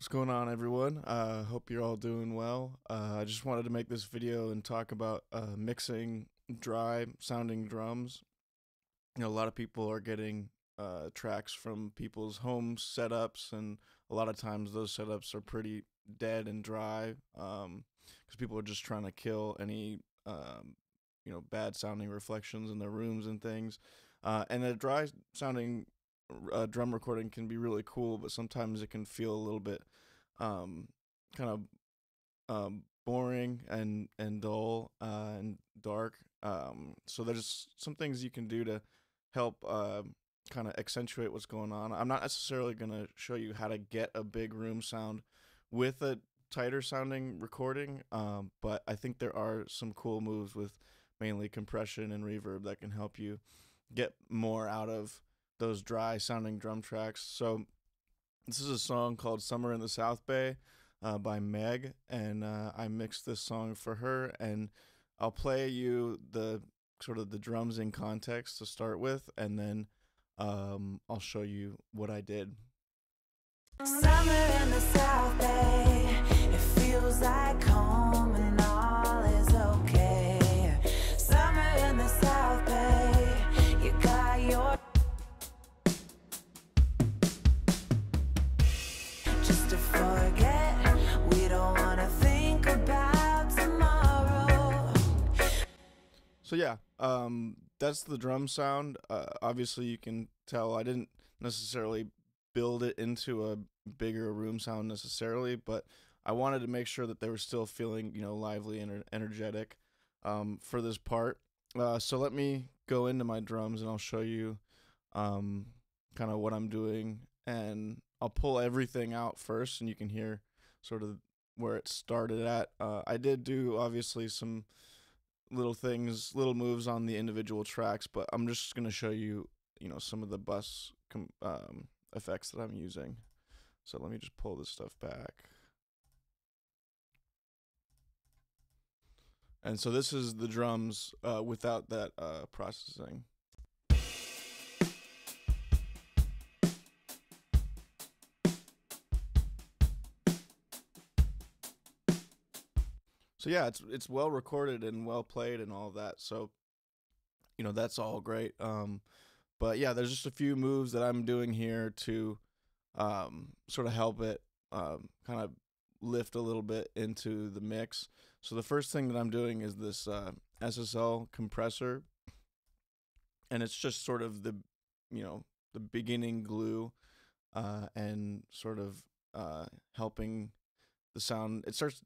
What's going on, everyone? Hope you're all doing well. I just wanted to make this video and talk about mixing dry sounding drums. A lot of people are getting tracks from people's home setups, and a lot of times those setups are pretty dead and dry because people are just trying to kill any bad sounding reflections in their rooms and things. And a dry sounding drum recording can be really cool, but sometimes it can feel a little bit kind of boring and dull and dark. So there's some things you can do to help kind of accentuate what's going on. I'm not necessarily going to show you how to get a big room sound with a tighter sounding recording, but I think there are some cool moves with mainly compression and reverb that can help you get more out of those dry sounding drum tracks. So this is a song called Summer in the South Bay by Megg, and I mixed this song for her, and I'll play you the sort of the drums in context to start with, and then I'll show you what I did. Summer in the South Bay, it feels like home and all is okay. Summer in the South Bay, you got your just to forget, we don't want to think about tomorrow. So yeah, that's the drum sound. Obviously you can tell I didn't necessarily build it into a bigger room sound necessarily, but I wanted to make sure that they were still feeling, lively and energetic for this part. So let me go into my drums and I'll show you kind of what I'm doing, and I'll pull everything out first and you can hear sort of where it started at. I did do obviously some little things, little moves on the individual tracks, but I'm just going to show you, some of the bus effects that I'm using. So let me just pull this stuff back. And so this is the drums without that processing. So yeah, it's well recorded and well played and all of that. So that's all great. But yeah, there's just a few moves that I'm doing here to sort of help it kind of lift a little bit into the mix. So the first thing that I'm doing is this Ssl Compressor, and it's just sort of the the beginning glue and sort of helping the sound. It starts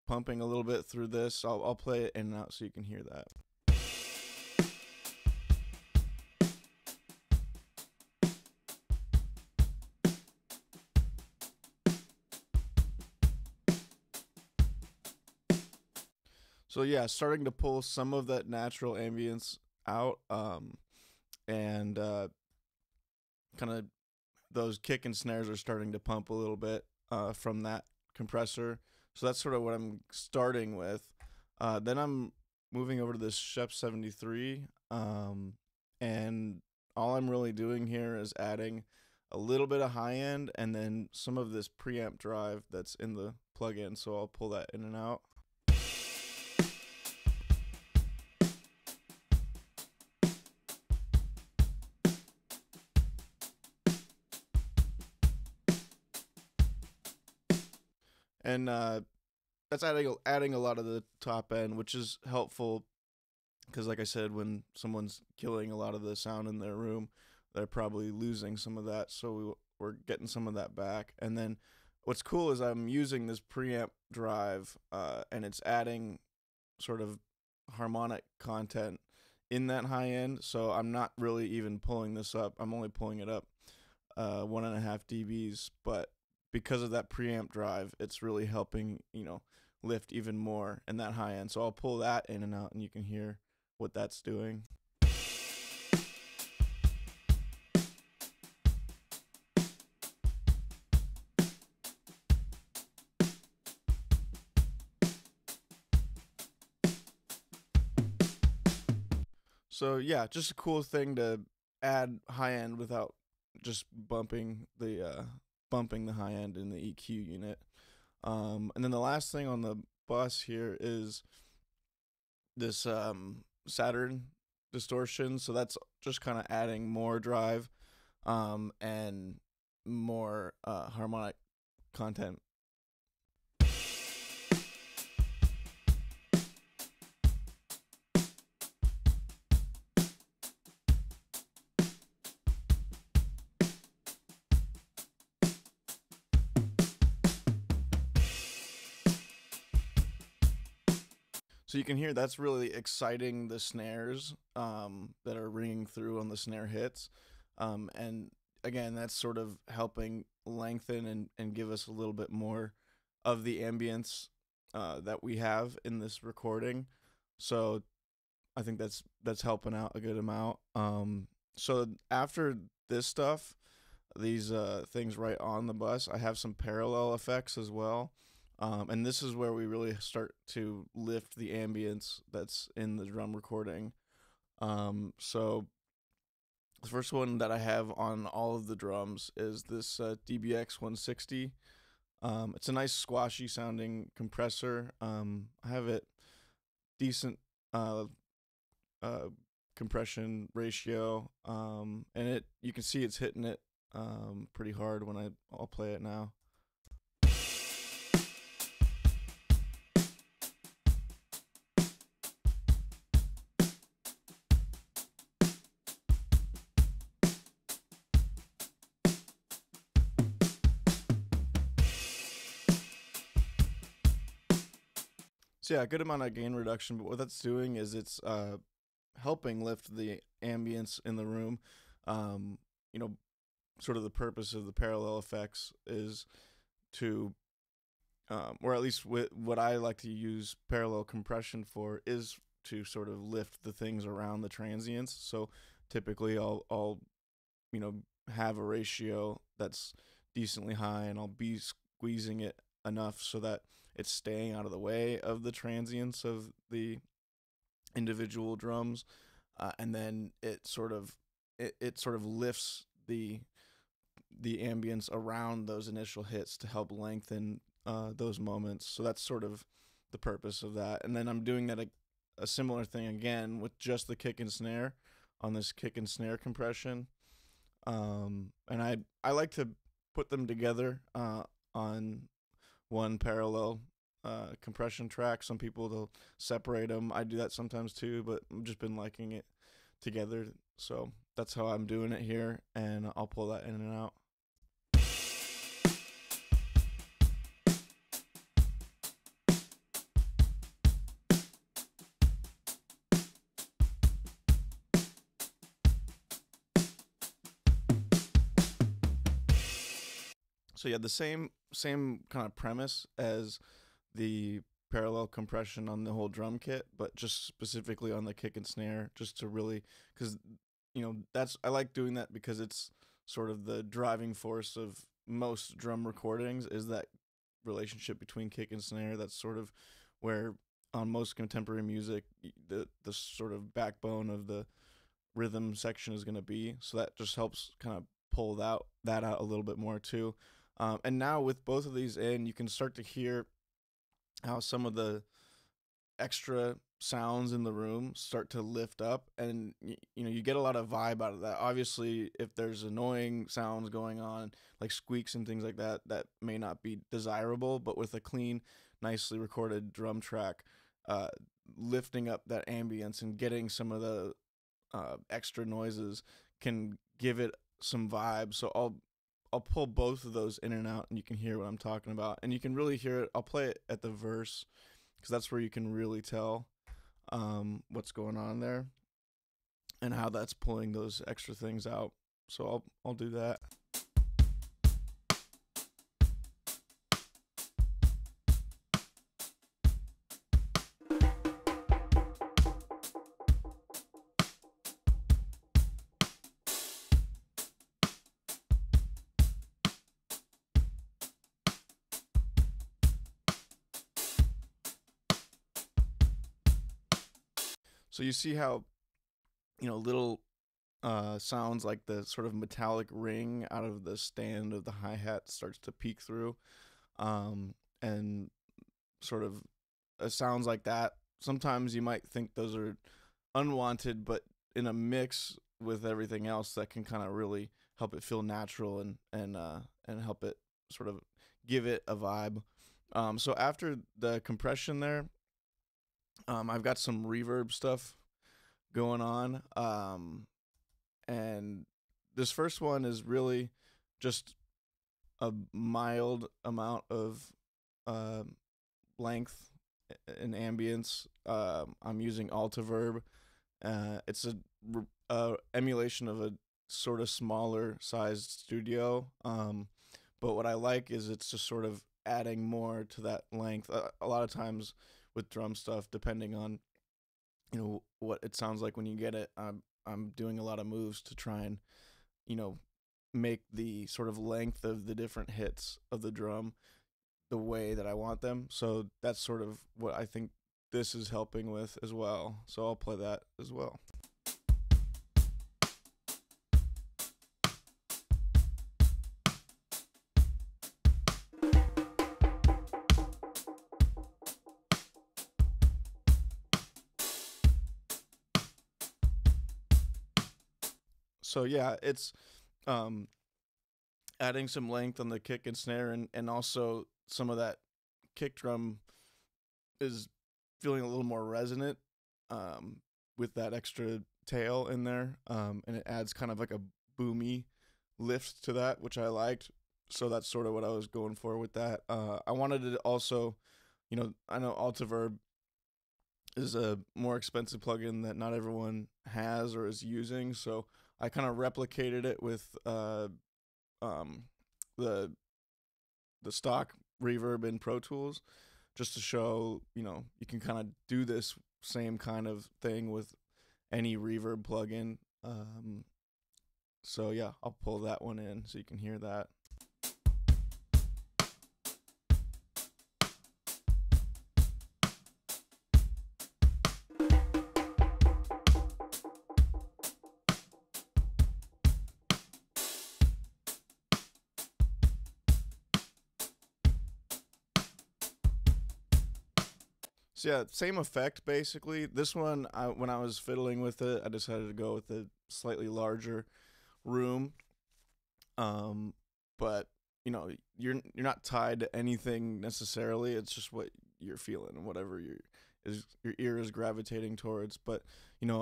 pumping a little bit through this. I'll play it in and out so you can hear that. So yeah, starting to pull some of that natural ambience out, and kind of those kick and snares are starting to pump a little bit from that compressor. So that's sort of what I'm starting with. Then I'm moving over to this Chef 73, and all I'm really doing here is adding a little bit of high end and then some of this preamp drive that's in the plugin. So I'll pull that in and out. And that's adding a lot of the top end, which is helpful because, like I said, when someone's killing a lot of the sound in their room, they're probably losing some of that. So we're getting some of that back. And then what's cool is I'm using this preamp drive, and it's adding sort of harmonic content in that high end. So I'm not really even pulling this up. I'm only pulling it up 1.5 dBs, but because of that preamp drive, it's really helping, lift even more in that high end. So I'll pull that in and out and you can hear what that's doing. So yeah, just a cool thing to add high end without just bumping bumping the high end in the EQ unit. And then the last thing on the bus here is this Saturn Distortion. So that's just kind of adding more drive and more harmonic content. So you can hear that's really exciting the snares that are ringing through on the snare hits. And again, that's sort of helping lengthen and give us a little bit more of the ambience that we have in this recording. So I think that's helping out a good amount. So after this stuff, these things right on the bus, I have some parallel effects as well. And this is where we really start to lift the ambience that's in the drum recording. So the first one that I have on all of the drums is this DBX 160. It's a nice squashy sounding compressor. I have it decent compression ratio, and you can see it's hitting it pretty hard when I'll play it now. So yeah, a good amount of gain reduction, but what that's doing is it's helping lift the ambience in the room. You know, sort of the purpose of the parallel effects is to, or at least what I like to use parallel compression for, is to sort of lift the things around the transients. So typically I'll have a ratio that's decently high, and I'll be squeezing it enough so that it's staying out of the way of the transients of the individual drums, and then it sort of lifts the ambience around those initial hits to help lengthen those moments. So that's sort of the purpose of that. And then I'm doing that a similar thing again with just the kick and snare on this kick and snare compression. And I like to put them together on one parallel compression track. Some people, they'll separate them. I do that sometimes too, but I've just been liking it together. So that's how I'm doing it here, and I'll pull that in and out. So yeah, the same kind of premise as the parallel compression on the whole drum kit, but just specifically on the kick and snare, just to really, because I like doing that because it's sort of the driving force of most drum recordings, is that relationship between kick and snare. That's sort of where on most contemporary music the sort of backbone of the rhythm section is going to be. So that just helps kind of pull that out a little bit more too. And now with both of these in, you can start to hear how some of the extra sounds in the room start to lift up, and you get a lot of vibe out of that. Obviously, if there's annoying sounds going on, like squeaks and things like that, that may not be desirable, but with a clean, nicely recorded drum track, lifting up that ambience and getting some of the extra noises can give it some vibe. So I'll pull both of those in and out, and you can hear what I'm talking about. And you can really hear it. I'll play it at the verse, because that's where you can really tell what's going on there and how that's pulling those extra things out. So I'll do that. So you see how, little sounds like the sort of metallic ring out of the stand of the hi-hat starts to peek through, and sort of sounds like that. Sometimes you might think those are unwanted, but in a mix with everything else, that can kind of really help it feel natural and help it sort of give it a vibe. So after the compression there, I've got some reverb stuff going on, and this first one is really just a mild amount of length and ambience. I'm using Reverb. It's a emulation of a sort of smaller sized studio, but what I like is it's just sort of adding more to that length. A lot of times with drum stuff, depending on what it sounds like when you get it, I'm doing a lot of moves to try and make the sort of length of the different hits of the drum the way that I want them. So that's sort of what I think this is helping with as well. So I'll play that as well. So yeah, it's adding some length on the kick and snare, and also some of that kick drum is feeling a little more resonant with that extra tail in there, and it adds kind of like a boomy lift to that, which I liked. So that's sort of what I was going for with that. I wanted to also, I know Reverb is a more expensive plugin that not everyone has or is using, so I kind of replicated it with the stock reverb in Pro Tools, just to show you can kind of do this same kind of thing with any reverb plugin. So yeah, I'll pull that one in so you can hear that. So yeah, same effect basically. This one, when I was fiddling with it, I decided to go with a slightly larger room. But you're not tied to anything necessarily. It's just what you're feeling and whatever your ear is gravitating towards. But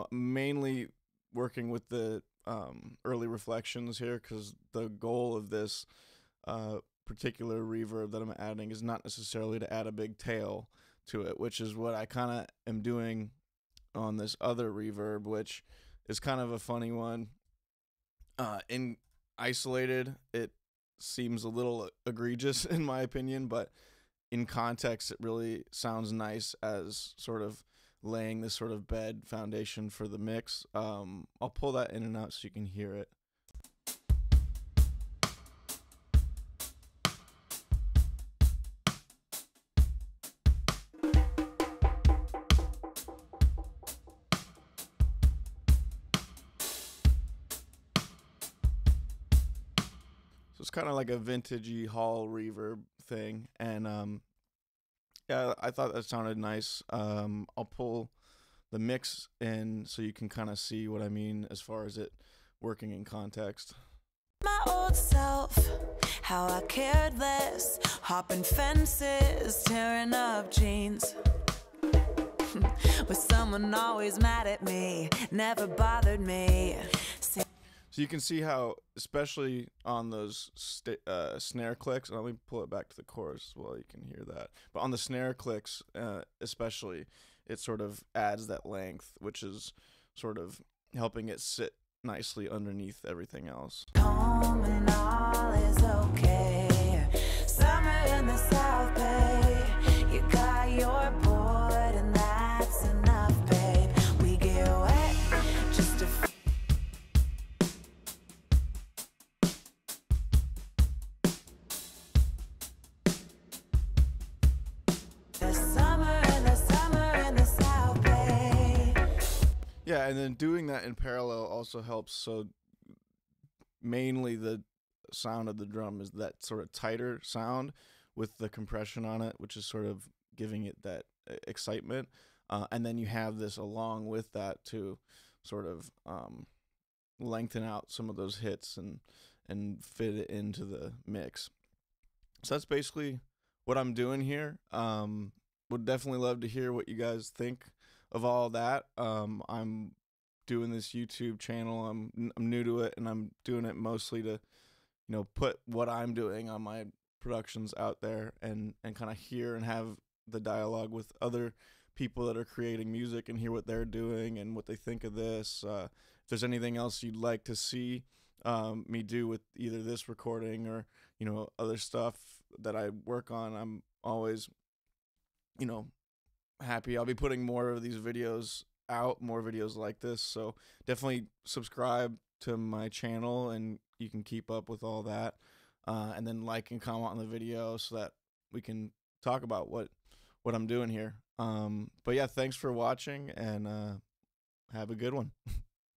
mainly working with the early reflections here, because the goal of this particular reverb that I'm adding is not necessarily to add a big tail to it, which is what I kind of am doing on this other reverb, which is kind of a funny one. In isolated, it seems a little egregious in my opinion, but in context, it really sounds nice as sort of laying this sort of bed foundation for the mix. I'll pull that in and out so you can hear it. It's kind of like a vintagey hall reverb thing, and yeah, I thought that sounded nice. I'll pull the mix in so you can kind of see what I mean as far as it working in context. My old self, how I cared less, hopping fences, tearing up jeans. With someone always mad at me, never bothered me. So you can see how, especially on those snare clicks, and let me pull it back to the chorus as well, you can hear that. But on the snare clicks, especially, it sort of adds that length, which is sort of helping it sit nicely underneath everything else. Home and all is okay. Summer in the South Bay. You got your board and that's enough, babe. We get wet just to Yeah, and then doing that in parallel also helps. So mainly the sound of the drum is that sort of tighter sound with the compression on it, which is sort of giving it that excitement. And then you have this along with that to sort of lengthen out some of those hits and fit it into the mix. So that's basically what I'm doing here. Would definitely love to hear what you guys think of all that. I'm doing this YouTube channel. I'm new to it, and I'm doing it mostly to, put what I'm doing on my productions out there and kind of hear and have the dialogue with other people that are creating music and hear what they're doing and what they think of this. If there's anything else you'd like to see me do with either this recording or, other stuff that I work on, I'm always, happy. I'll be putting more of these videos out, more videos like this. So definitely subscribe to my channel and you can keep up with all that. And then like and comment on the video so that we can talk about what I'm doing here. But yeah, thanks for watching and have a good one.